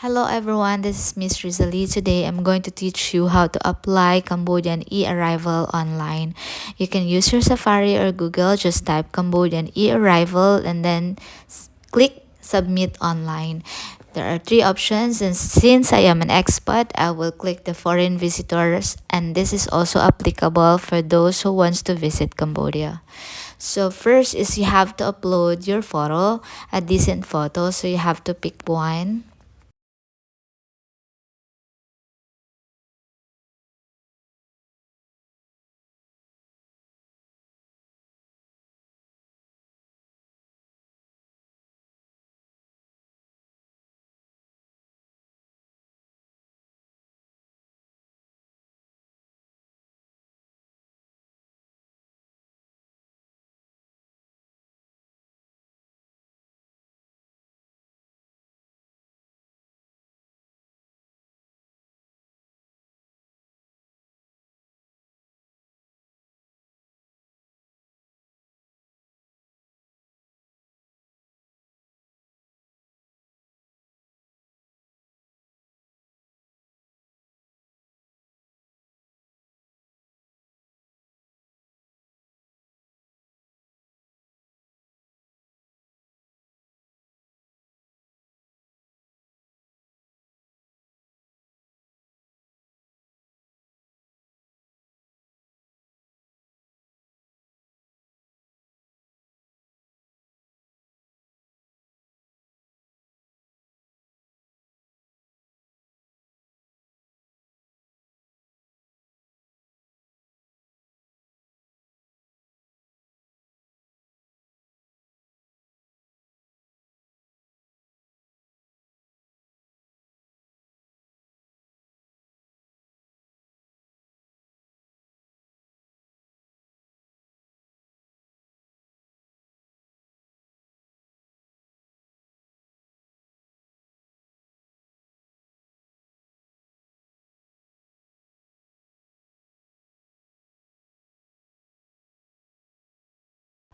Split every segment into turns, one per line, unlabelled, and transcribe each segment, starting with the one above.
Hello everyone, this is Miss Rizalie. Today I'm going to teach you how to apply Cambodian e-arrival online. You can use your Safari or Google, just type Cambodian e-arrival and then click submit online. There are three options, and since I am an expat, I will click the foreign visitors, and this is also applicable for those who wants to visit Cambodia. So first is you have to upload your photo, a decent photo, so you have to pick one.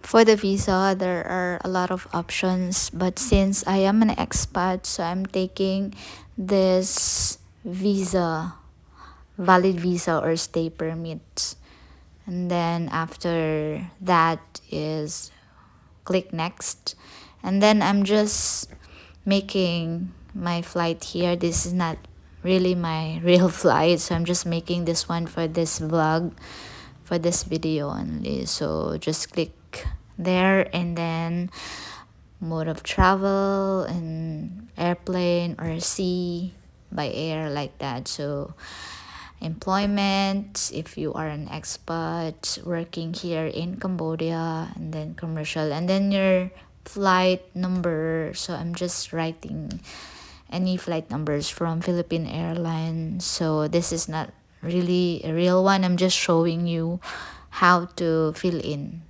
For the visa, there are a lot of options, but since I am an expat, so I'm taking this visa, valid visa or stay permit. And then after that is click next. And then I'm just making my flight here. This is not really my real flight, so I'm just making this one for this vlog, for this video only. So just click there and then mode of travel and airplane or sea by air, like that. So employment, if you are an expat working here in Cambodia, and then commercial, and then your flight number. So I'm just writing any flight numbers from Philippine Airlines. So this is not really a real one, I'm just showing you how to fill in.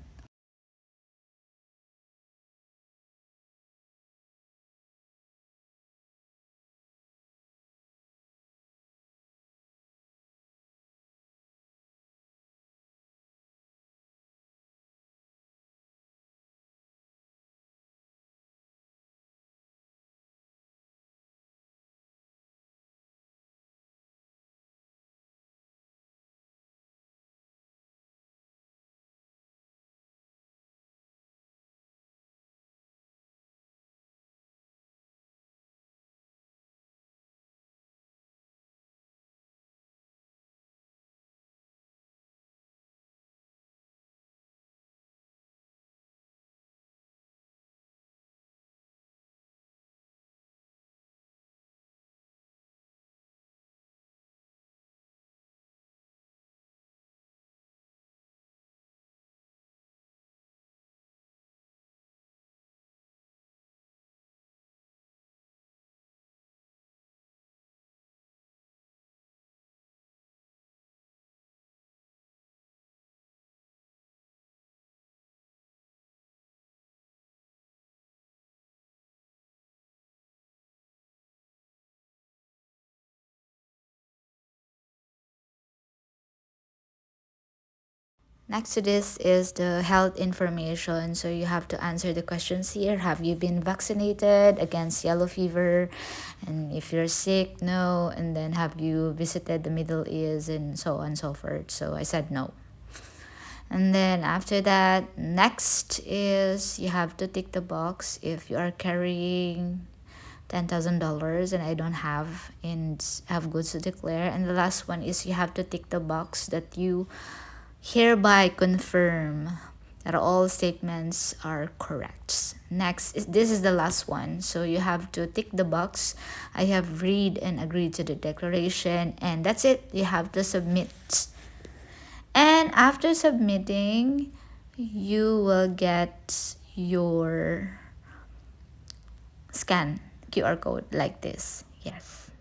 Next to this is the health information. So you have to answer the questions here. Have you been vaccinated against yellow fever? And if you're sick, no. And then have you visited the Middle East and so on and so forth. So I said no. And then after that, next is you have to tick the box if you are carrying $10,000 and I don't have and have goods to declare. And the last one is you have to tick the box that you hereby confirm that all statements are correct. Next is this is the last one. So you have to tick the box. I have read and agreed to the declaration, and that's it. You have to submit. And after submitting, you will get your scan QR code like this. Yes.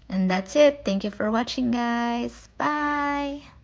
And that's it. Thank you for watching, guys. Bye.